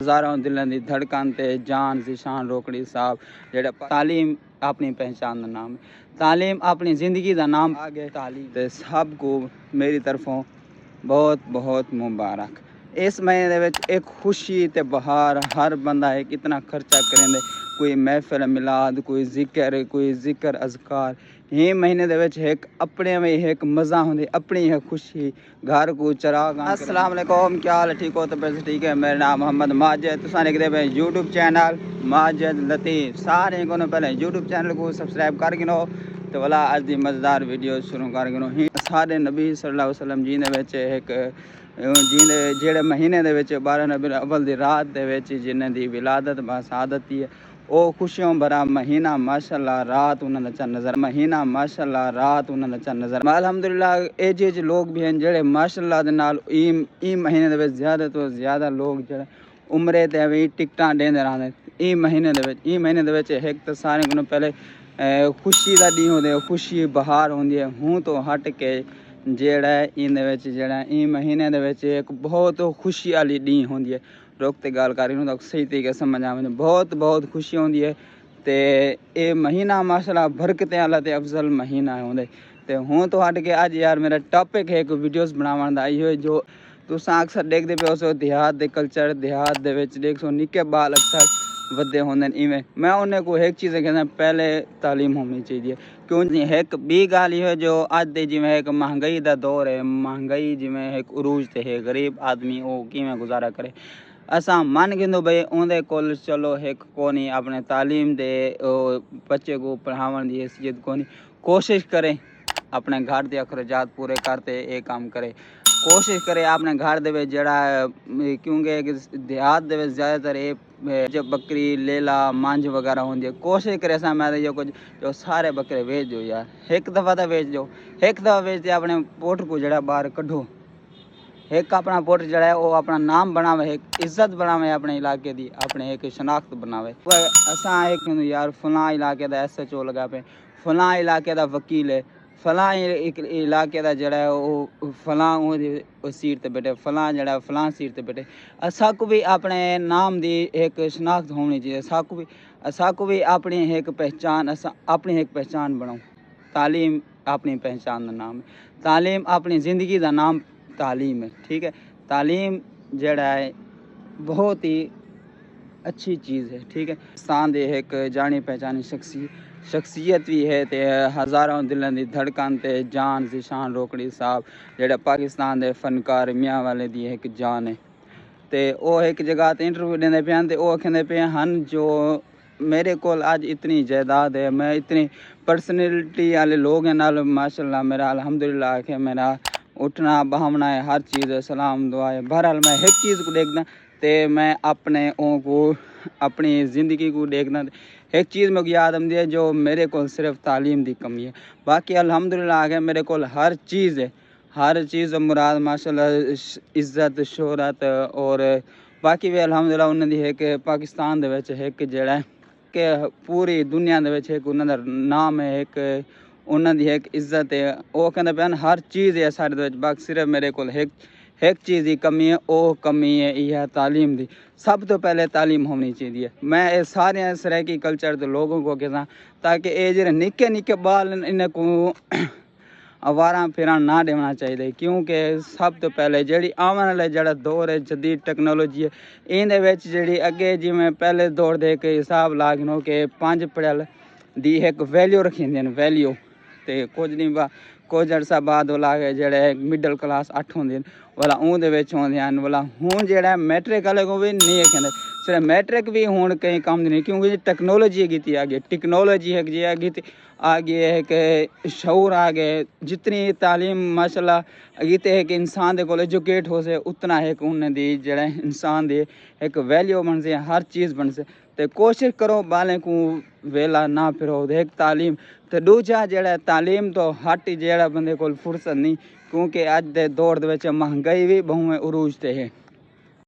हज़ारों दिलों की धड़कन ते जान जिशान रोकड़ी साहब जेड़ा तालीम अपनी पहचान का नाम है। तालीम अपनी ज़िंदगी का नाम आगे तालीम ते सब को मेरी तरफों बहुत बहुत मुबारक। इस महीने विच एक खुशी ते बहार हर बंदा एक इतना खर्चा करेंदे, कोई महफिल मिलाद, कोई जिक्र अज़कार। ये महीने दे विच एक अपने में एक मज़ा होंदी, अपनी है खुशी घर को चराग। अस्सलाम वालेकुम, क्या हाल है? ठीक हो तो बस ठीक है। मेरा नाम मोहम्मद माजिद, तुसा देखदे पे यूट्यूब चैनल माजिद लतीफ़। सारे को पहले यूट्यूब चैनल को सबसक्राइब कर गिनो तो वाला अज दी मज़ेदार वीडियो शुरू कर गिनो। सारे नबी सल्लल्लाहु अलैहि वसल्लम जी दे विच एक जेड़े महीने दे विच 12 रबीउल अव्वल दी रात दे विच जिन्हां दी विलादत बसादत थी, ओ खुशियों भरा महीना माशाअल्लाह रात उन्हां दा नज़र महीना माशाअल्लाह रात उन्हां दा नज़र अल्हम्दुलिल्लाह। एज लोग भी हैं जेड़े माशाअल्लाह दे नाल ई महीने दे विच ज़्यादा तो ज़्यादा लोग जेड़े उमरे ते भी टिकटां देंदे रहंदे। ई महीने दे विच एक तो सारे कोलों पहले खुशी दा दी होंदे, खुशी बहार होंदी है। हूँ तो हट के जेड़ा इंदे विच जेड़ा ई महीने दे विच एक बहुत खुशी वाली दी होंदी है। रोकते गल कर रही हूँ तो सही तरीके समझ आवे, बहुत बहुत खुशी होंदी है। ते ये महीना माशाअल्लाह बरकतें वाला ते अफजल महीना होंदे। ते हूँ तो हट के अज यार मेरा टॉपिक है एक वीडियोज़ बनावन दा इहो जो तुसां अक्सर देखदे पे हो देहात दे कल्चर, देहात दे विच देखो निक्के बाल अक्सर वड्डे होंदे इवें। मैं उन्हें को एक चीज़ कहना पहले तालीम होनी चाहिए, क्यों एक बी गल इहो जो अज दे जिवें एक महंगाई दा दौर है, महंगाई जिवें एक उरूज ते है, गरीब आदमी वो किवें गुजारा करे। असां मन गिंदो भाई उनके कोल चलो एक कोनी अपने तालीम दे बच्चे को पढ़ावन की हैसियत कोनी, कोशिश करें अपने घर के अखराजात पूरे करते ये काम करे, कोशिश करे अपने घर दे जड़ा क्योंकि देहात दे ज़्यादातर ये जो बकरी लेला मंझ वगैरह होंदी है, कोशिश करे ऐसा मैं जो कुछ जो सारे बकरे बेच दो यार, एक दफ़ा तो बेच दो, एक दफ़ा बेचते अपने पोटर को जड़ा बाहर कढ़ो, एक अपना पोटर जड़ा है वो अपना नाम बनावे, एक इज्जत बनावे अपने इलाके की, अपने एक शनाख्त बनावे। असा एक यार फलां इलाके का SHO लगा पे, फलां इलाके का वकील है, फलां इलाके का जड़ा है वो फलां सीट ते बैठे, फलां जड़ा फलां सीट ते बैठे। असा को भी अपने नाम की एक शनाख्त होनी चाहिए, असा को भी अपनी एक पहचान, असा अपनी एक पहचान बनाओ। तालीम अपनी पहचान का नाम है, तालीम अपनी ज़िंदगी का नाम तालीम है, ठीक है। तालीम जड़ा है बहुत ही अच्छी चीज़ है, ठीक है। पाकिस्तान दे एक जानी पहचानी शख्सियत भी है ते हज़ारों दिलों की धड़कन ते जान जिशान रोकड़ी साहब जेड़ा पाकिस्तान दे फनकार मियाँ वाले दी एक जान है। ते वो एक जगह ते इंटरव्यू देंदे पे ते वो कहंदे पे हन जो मेरे कोल आज इतनी जायदाद है, मैं इतनी पर्सनैलिटी वाले लोग हैं नाल माशाअल्लाह मेरा अल्हम्दुलिल्लाह है, मेरा उठना बहावना है, हर चीज़ है, सलाम दुआ है। बहरहाल मैं एक चीज़ को देखना ते मैं अपने को अपनी ज़िंदगी को देखना एक चीज़ मेरे को याद आती है जो मेरे को सिर्फ तालीम की कमी है, बाकी अल्हम्दुलिल्लाह है मेरे को हर चीज़ है, हर चीज़ मुराद माशाअल्लाह इज़्ज़त शोहरत और बाकी भी अल्हम्दुलिल्लाह उन्होंने एक पाकिस्तान दे विच एक जेड़ा कि पूरी दुनिया दे विच एक उन्होंने नाम है, एक उन्होंने एक इज़्ज़त है। वो कहते पे हर चीज़ है साढ़े बाकी सिर्फ मेरे को एक चीज़ की कमी है, वो कमी है यह तालीम की। सब तो पहले तालीम होनी चाहिए। मैं सारे सराइकी कल्चर के लोगों को कहना ताकि ये जो निक्के निक्के बाल इन्हें को आवारा फिर ना देना चाहिए, क्योंकि सब तो पहले जी आने वाले जड़ा दौर है जदीद टेक्नोलॉजी है इन जी अगे जिमें पहले दौर के एक हिसाब ला गिनो कि 5 पढ़ल दी एक वैल्यू रखी वैल्यू तो कुछ नहीं कुछ अरसा बाद वाला जड़े मिडल क्लास 8 होंगे वाला उनके होंगे वाला हूँ जो मैट्रिक वाले को भी नहीं कहते, सिर्फ मैट्रिक भी हूँ कहीं काम नहीं, क्योंकि टेक्नोलॉजी की आ गई, टेक्नोलॉजी है जी आ गई है कि शऊर आ गए, जितनी तालीम माशाल्लाह अगीते है कि इंसान के को एजुकेट हो से उतना है कि उन्हें जड़ा इंसान की एक वैल्यू बन से, हर चीज़ बन से। तो कोशिश करो बालें को वेला ना फिरो, एक तालीम तो दूजा जड़ा तालीम तो हट जड़ा बंदे को फुर्सत नहीं, क्योंकि अज दे दौर दे महंगाई भी बहु उरूज ते है।